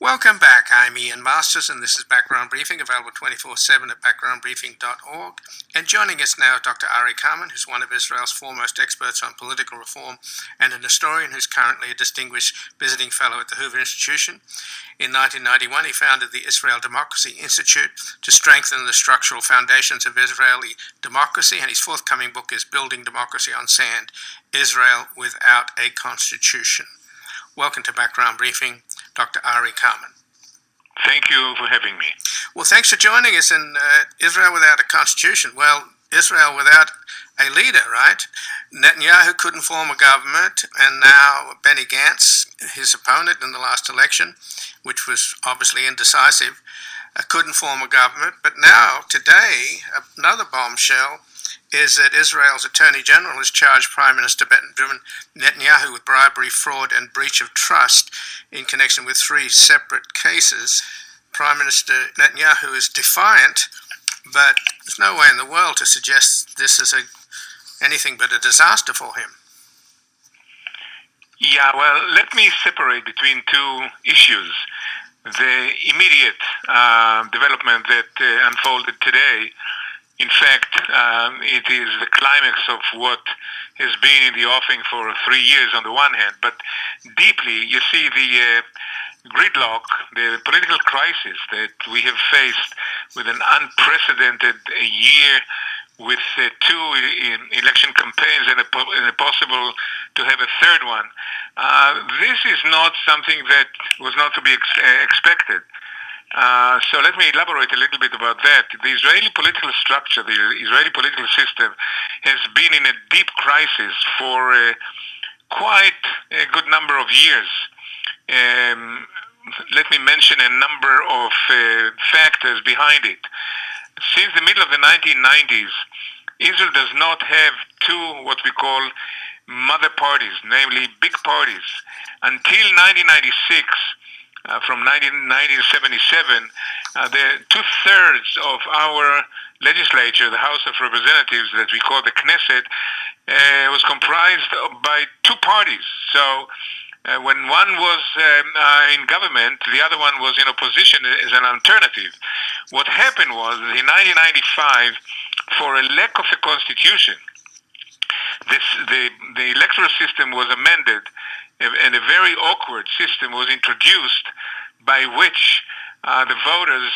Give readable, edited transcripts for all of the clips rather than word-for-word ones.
Welcome back. I'm Ian Masters, and this is Background Briefing, available 24/7 at backgroundbriefing.org. And joining us now is Dr. Arye Carmon, who's one of Israel's foremost experts on political reform and an historian who's currently a distinguished visiting fellow at the Hoover Institution. In 1991, he founded the Israel Democracy Institute to strengthen the structural foundations of Israeli democracy, and his forthcoming book is Building Democracy on Sand, Israel Without a Constitution. Welcome to Background Briefing, Dr. Arye Carmon. Thank you for having me. Well, thanks for joining us in Israel Without a Constitution. Well, Israel without a leader, right? Netanyahu couldn't form a government, and now Benny Gantz, his opponent in the last election, which was obviously indecisive, couldn't form a government. But now, today, another bombshell is that Israel's Attorney General has charged Prime Minister Benjamin Netanyahu with bribery, fraud, and breach of trust in connection with three separate cases. Prime Minister Netanyahu is defiant, but there's no way in the world to suggest this is anything but a disaster for him. Yeah, well, let me separate between two issues. The immediate development that unfolded today. In fact, it is the climax of what has been in the offing for 3 years on the one hand, but deeply you see the gridlock, the political crisis that we have faced with an unprecedented year with two election campaigns and a possible to have a third one. This is not something that was not to be expected. So let me elaborate a little bit about that. The Israeli political structure, the Israeli political system, has been in a deep crisis for quite a good number of years. Let me mention a number of factors behind it. Since the middle of the 1990s, Israel does not have two what we call mother parties, namely big parties. Until 1996, from 1977, the 2/3 of our legislature, the House of Representatives that we call the Knesset, was comprised by two parties. So when one was in government, the other one was in opposition as an alternative. What happened was, in 1995, for a lack of a constitution, the electoral system was amended, and a very awkward system was introduced by which the voters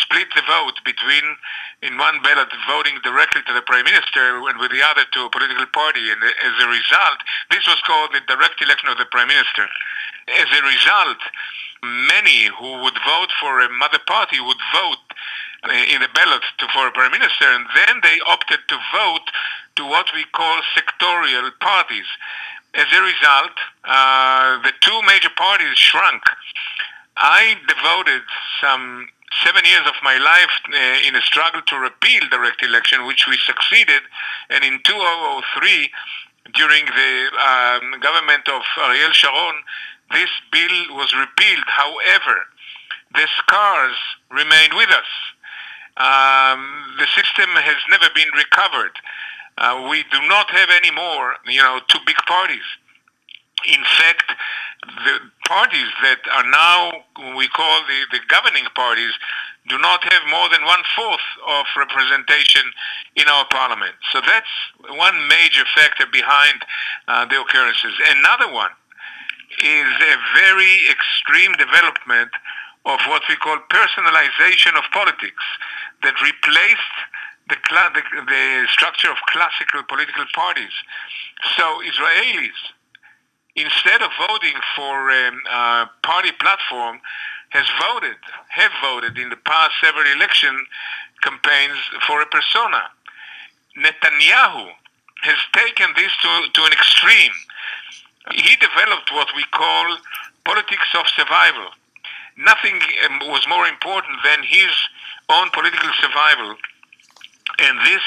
split the vote between, in one ballot, voting directly to the prime minister and with the other to a political party. And as a result, this was called the direct election of the prime minister. As a result, many who would vote for a mother party would vote in the ballot for a prime minister, and then they opted to vote to what we call sectorial parties. As a result, the two major parties shrunk. I devoted some 7 years of my life in a struggle to repeal direct election, which we succeeded, and in 2003, during the government of Ariel Sharon, this bill was repealed. However, the scars remain with us. The system has never been recovered. We do not have any more, two big parties. In fact, the parties that are now we call the governing parties do not have more than 1/4 of representation in our parliament. So that's one major factor behind the occurrences. Another one is a very extreme development of what we call personalization of politics that replaced the structure of classical political parties. So Israelis, instead of voting for a party platform, have voted in the past several election campaigns for a persona. Netanyahu has taken this to an extreme. He developed what we call politics of survival. Nothing was more important than his own political survival. And this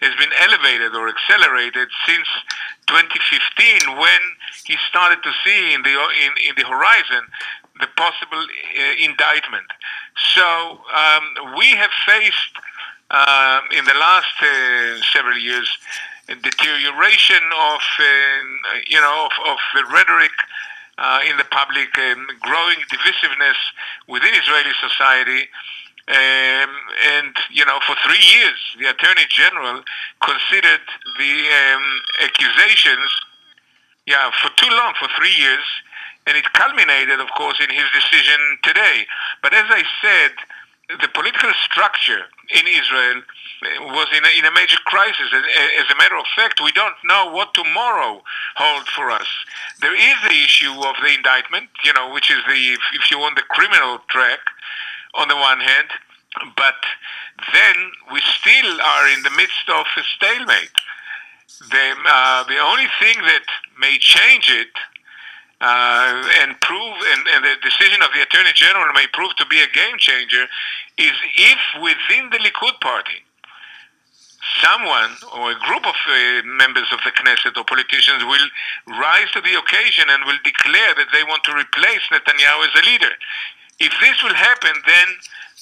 has been elevated or accelerated since 2015, when he started to see in the horizon the possible indictment. So we have faced in the last several years a deterioration of the rhetoric in the public, growing divisiveness within Israeli society. And, for 3 years, the Attorney General considered the accusations, for too long, for 3 years, and it culminated, of course, in his decision today. But as I said, the political structure in Israel was in a major crisis. As a matter of fact, we don't know what tomorrow holds for us. There is the issue of the indictment, which is if you want, the criminal track on the one hand, but then we still are in the midst of a stalemate. The only thing that may change it and prove, and the decision of the Attorney General may prove to be a game changer, is if within the Likud party, someone or a group of members of the Knesset or politicians will rise to the occasion and will declare that they want to replace Netanyahu as a leader. If this will happen, then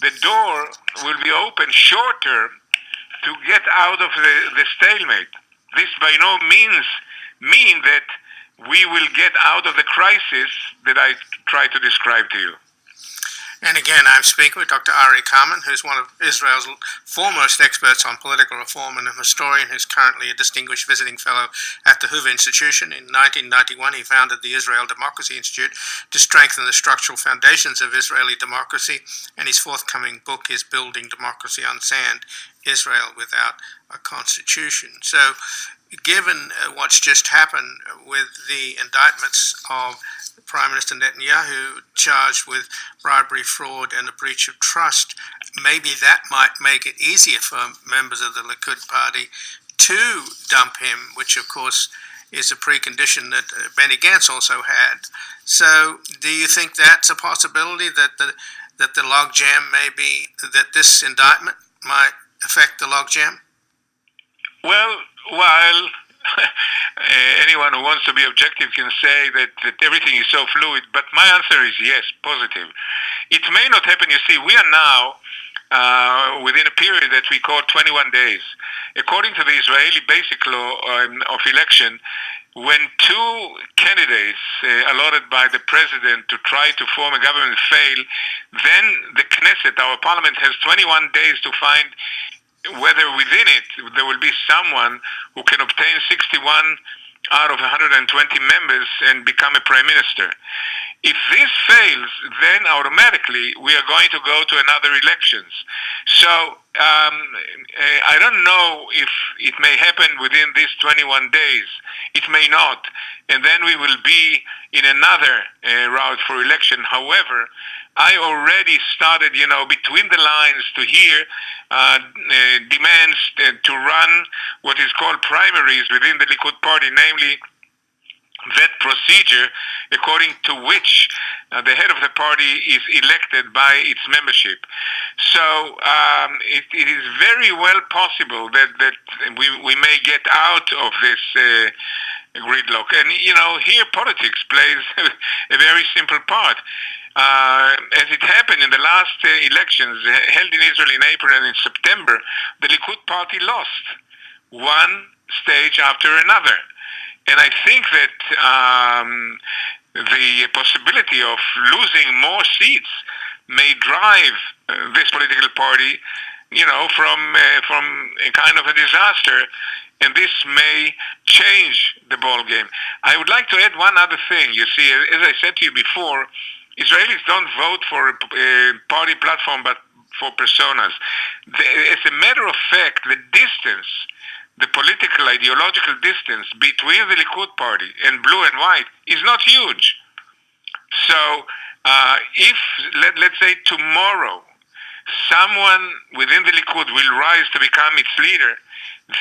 the door will be open short term to get out of the stalemate. This by no means mean that we will get out of the crisis that I tried to describe to you. And again, I'm speaking with Dr. Arye Carmon, who's one of Israel's foremost experts on political reform and a historian who's currently a distinguished visiting fellow at the Hoover Institution. In 1991, he founded the Israel Democracy Institute to strengthen the structural foundations of Israeli democracy, and his forthcoming book is Building Democracy on Sand, Israel Without a Constitution. So, given what's just happened with the indictments of Prime Minister Netanyahu charged with bribery, fraud, and a breach of trust, maybe that might make it easier for members of the Likud party to dump him, which of course is a precondition that Benny Gantz also had. So do you think that's a possibility, that the logjam may be, that this indictment might affect the logjam? Well, while anyone who wants to be objective can say that everything is so fluid, but my answer is yes, positive. It may not happen. You see, we are now within a period that we call 21 days. According to the Israeli basic law of election, when two candidates allotted by the president to try to form a government fail, then the Knesset, our parliament, has 21 days to find whether within it there will be someone who can obtain 61 out of 120 members and become a prime minister. If this fails, then automatically we are going to go to another elections. So I don't know if it may happen within these 21 days. It may not. And then we will be in another route for election. However, I already started, between the lines to hear demands to run what is called primaries within the Likud party, namely that procedure according to which the head of the party is elected by its membership. So it is very well possible that we may get out of this gridlock. And, here politics plays a very simple part. As it happened in the last elections held in Israel in April and in September, the Likud party lost one stage after another. And I think that the possibility of losing more seats may drive this political party, from a kind of a disaster, and this may change the ball game. I would like to add one other thing. You see, as I said to you before, Israelis don't vote for a party platform, but for personas. As a matter of fact, the political, ideological distance between the Likud party and blue and white is not huge. So if, let's say tomorrow, someone within the Likud will rise to become its leader,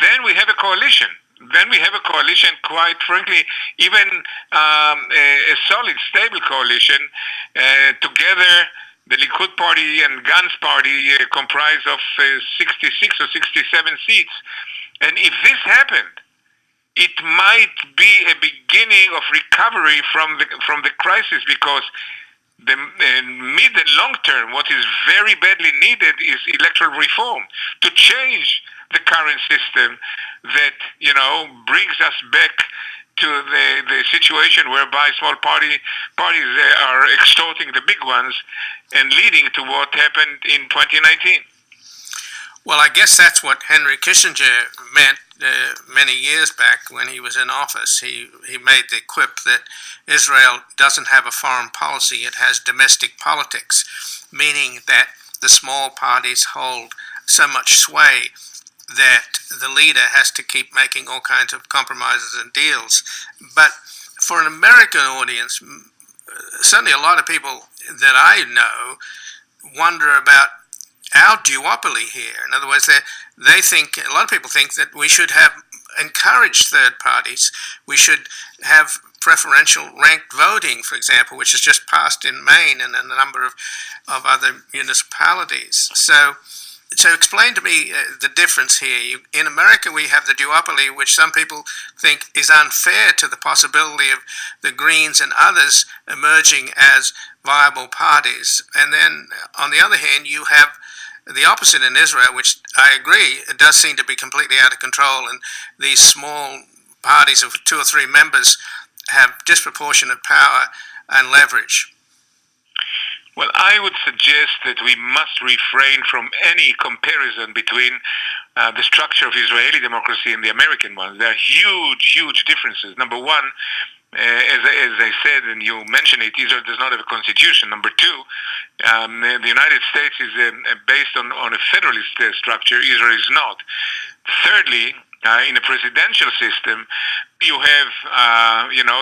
then we have a coalition. Then we have a coalition, quite frankly, even a solid, stable coalition. Together, the Likud party and Gantz party comprise of 66 or 67 seats. And if this happened, it might be a beginning of recovery from the crisis, because the mid and long term, what is very badly needed is electoral reform to change the current system that brings us back to the situation whereby small parties are extorting the big ones and leading to what happened in 2019. Well, I guess that's what Henry Kissinger meant many years back when he was in office. He made the quip that Israel doesn't have a foreign policy, it has domestic politics, meaning that the small parties hold so much sway that the leader has to keep making all kinds of compromises and deals. But for an American audience, certainly a lot of people that I know wonder about our duopoly here. In other words, they think, a lot of people think that we should have encouraged third parties. We should have preferential ranked voting, for example, which has just passed in Maine and in a number of other municipalities. So explain to me the difference here. In America, we have the duopoly, which some people think is unfair to the possibility of the Greens and others emerging as viable parties. And then, on the other hand, you have the opposite in Israel, which I agree, it does seem to be completely out of control, and these small parties of 2 or 3 members have disproportionate power and leverage. Well, I would suggest that we must refrain from any comparison between the structure of Israeli democracy and the American one. There are huge, huge differences. Number one, as I said, and you mentioned it, Israel does not have a constitution. Number two, the United States is based on a federalist structure. Israel is not. Thirdly, in a presidential system, you have,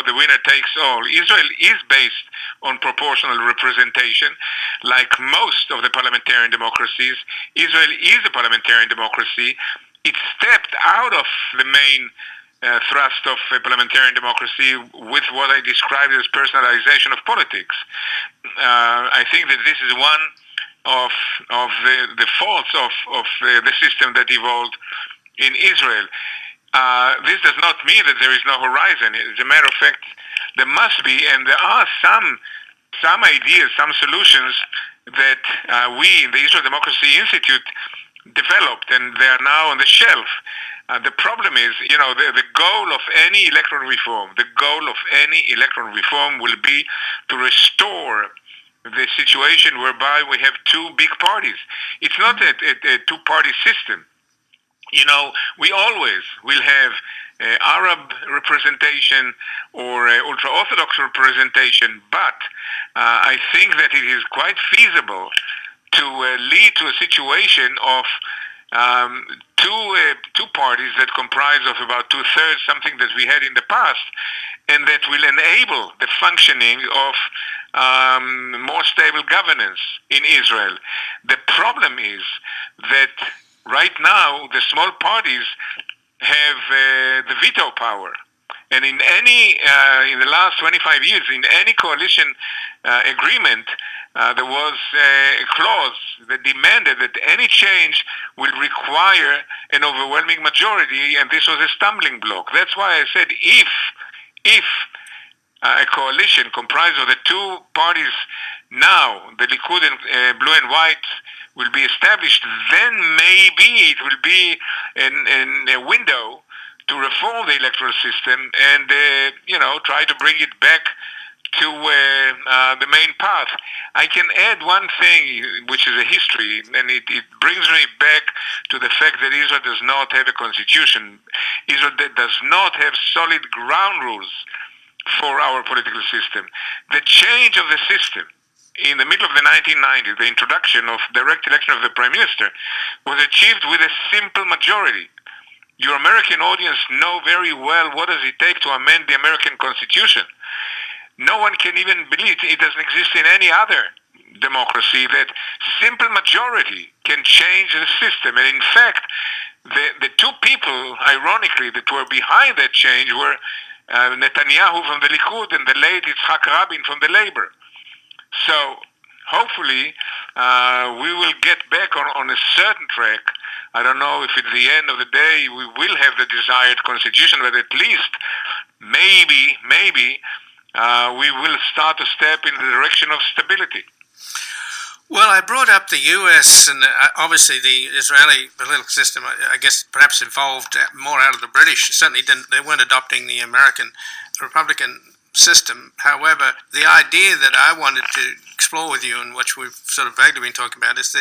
the winner takes all. Israel is based on proportional representation. Like most of the parliamentarian democracies, Israel is a parliamentarian democracy. It stepped out of the main thrust of parliamentarian democracy with what I described as personalization of politics. I think that this is one of the faults of the system that evolved in Israel. This does not mean that there is no horizon. As a matter of fact, there must be, and there are some ideas, some solutions that we in the Israel Democracy Institute developed, and they are now on the shelf. The problem is, the goal of any electoral reform, will be to restore the situation whereby we have 2 big parties. It's not a 2-party system. We always will have Arab representation or ultra-Orthodox representation, but I think that it is quite feasible to lead to a situation of two parties that comprise of about 2/3, something that we had in the past, and that will enable the functioning of more stable governance in Israel. The problem is that right now the small parties have the veto power. And in the last 25 years, in any coalition agreement, there was a clause that demanded that any change will require an overwhelming majority, and this was a stumbling block. That's why I said if a coalition comprised of the 2 parties now, the Likud and Blue and White, will be established, then maybe it will be a window to reform the electoral system and try to bring it back to the main path. I can add one thing, which is a history, and it brings me back to the fact that Israel does not have a constitution. Israel does not have solid ground rules for our political system. The change of the system in the middle of the 1990s, the introduction of direct election of the Prime Minister, was achieved with a simple majority. Your American audience know very well what does it take to amend the American Constitution. No one can even believe it doesn't exist in any other democracy that simple majority can change the system. And in fact, the 2 people, ironically, that were behind that change were Netanyahu from the Likud and the late Yitzhak Rabin from the Labor. So hopefully we will get back on a certain track. I don't know if at the end of the day we will have the desired constitution, but at least maybe we will start to step in the direction of stability. Well, I brought up the U.S. and obviously the Israeli political system. I guess perhaps evolved more out of the British. Certainly, didn't they weren't adopting the American Republican system. However, the idea that I wanted to explore with you, and which we've sort of vaguely been talking about, is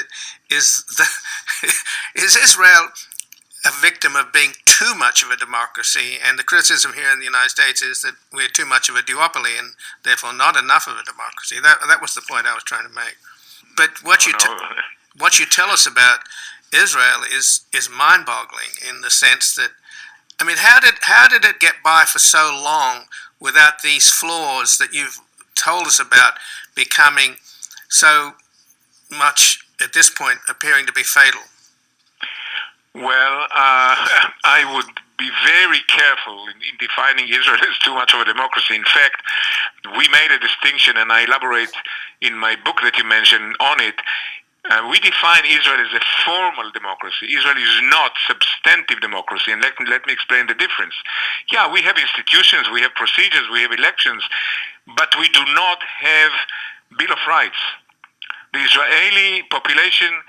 Israel a victim of being too much of a democracy, and the criticism here in the United States is that we're too much of a duopoly and therefore not enough of a democracy. That was the point I was trying to make. But what you tell us about Israel is mind-boggling in the sense that, I mean, how did it get by for so long without these flaws that you've told us about becoming so much at this point appearing to be fatal? Well, I would be very careful in defining Israel as too much of a democracy. In fact, we made a distinction, and I elaborate in my book that you mentioned on it. We define Israel as a formal democracy. Israel is not substantive democracy, and let me explain the difference. Yeah, we have institutions, we have procedures, we have elections, but we do not have Bill of Rights. The Israeli population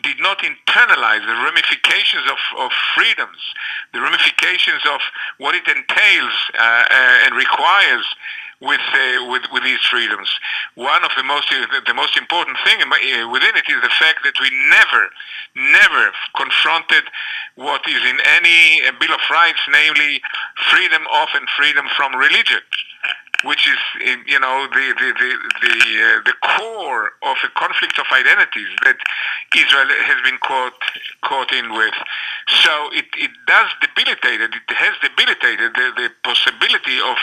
did not internalize the ramifications of freedoms, the ramifications of what it entails and requires with these freedoms. One of the most important thing within it is the fact that we never confronted what is in any Bill of Rights, namely freedom of and freedom from religion, which is, the core of a conflict of identities that Israel has been caught in with. So it has debilitated the possibility of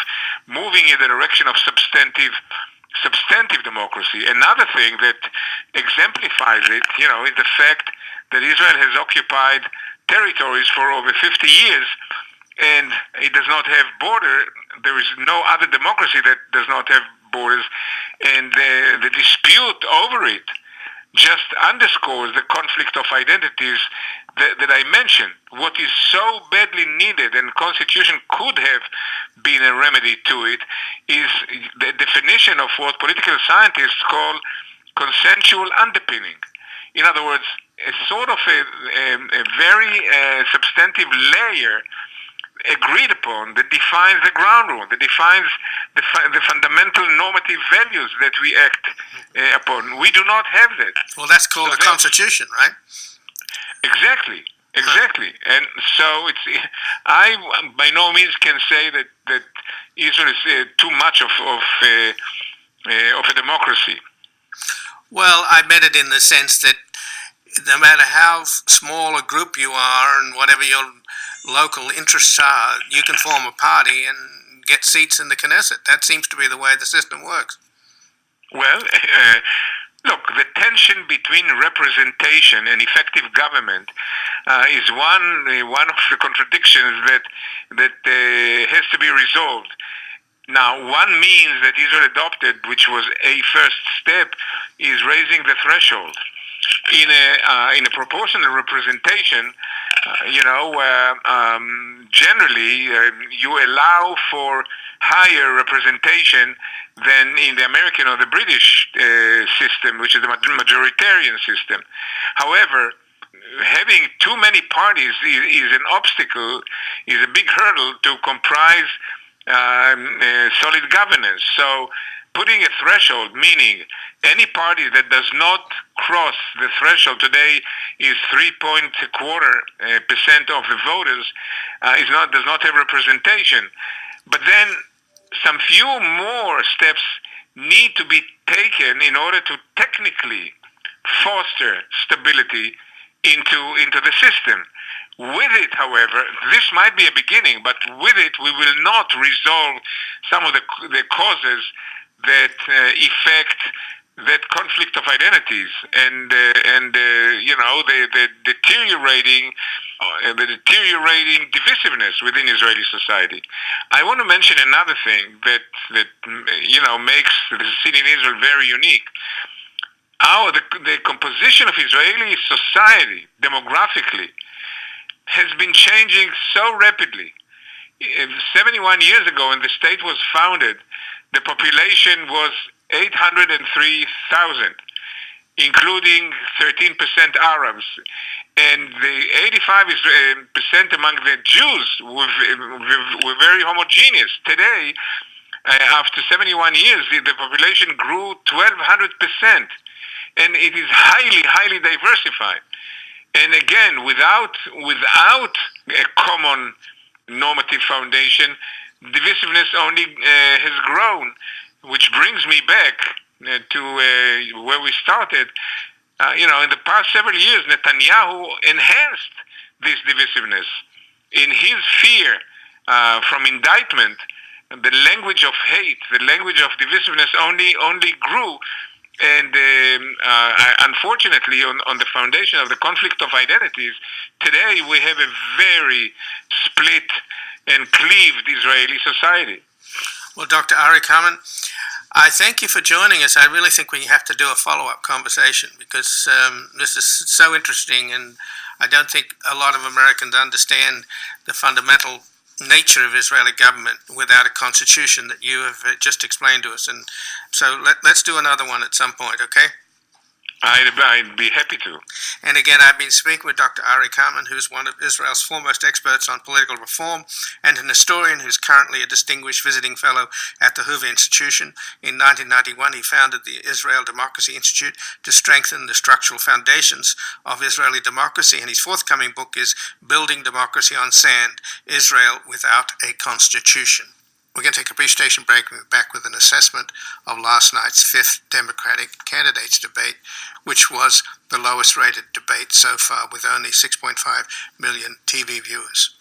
moving in the direction of substantive democracy. Another thing that exemplifies it, is the fact that Israel has occupied territories for over 50 years, and it does not have border. There is no other democracy that does not have borders, and the dispute over it just underscores the conflict of identities that I mentioned. What is so badly needed, and Constitution could have been a remedy to it, is the definition of what political scientists call consensual underpinning. In other words, a sort of a very substantive layer agreed upon that defines the ground rule, that defines the fundamental normative values that we act upon. We do not have that. Well, that's called a constitution, right? Exactly. And so I by no means can say that Israel is too much of a democracy. Well, I meant it in the sense that no matter how small a group you are and whatever your local interests are, you can form a party and get seats in the Knesset. That seems to be the way the system works. Well, look, the tension between representation and effective government is one of the contradictions that has to be resolved. Now, one means that Israel adopted, which was a first step, is raising the threshold. In a proportional representation, generally you allow for higher representation than in the American or the British system, which is the majoritarian system. However, having too many parties is an obstacle, is a big hurdle to comprise solid governance. So putting a threshold, meaning any party that does not cross the threshold today is 3.25% of the voters, does not have representation. But then some few more steps need to be taken in order to technically foster stability into the system. With it, however, this might be a beginning, but with it, we will not resolve some of the causes that affect that conflict of identities and the deteriorating divisiveness within Israeli society. I want to mention another thing that makes the city in Israel very unique. The composition of Israeli society demographically has been changing so rapidly. 71 years ago, when the state was founded, the population was 803,000. including 13% Arabs, and the 85% among the Jews were very homogeneous. Today, after 71 years, the population grew 1,200%, and it is highly, highly diversified. And again, without a common normative foundation, divisiveness only has grown, which brings me back to where we started. In the past several years, Netanyahu enhanced this divisiveness. In his fear from indictment, the language of hate, the language of divisiveness only grew. And unfortunately, on the foundation of the conflict of identities, today we have a very split and cleaved Israeli society. Well, Dr. Arye Carmon, I thank you for joining us. I really think we have to do a follow-up conversation because this is so interesting, and I don't think a lot of Americans understand the fundamental nature of Israeli government without a constitution that you have just explained to us. And so let's do another one at some point, okay? I'd be happy to. And again, I've been speaking with Dr. Arye Carmon, who's one of Israel's foremost experts on political reform and an historian who's currently a distinguished visiting fellow at the Hoover Institution. In 1991, he founded the Israel Democracy Institute to strengthen the structural foundations of Israeli democracy, and his forthcoming book is Building Democracy on Sand, Israel Without a Constitution. We're going to take a brief station break and we're back with an assessment of last night's fifth Democratic candidates debate, which was the lowest rated debate so far with only 6.5 million TV viewers.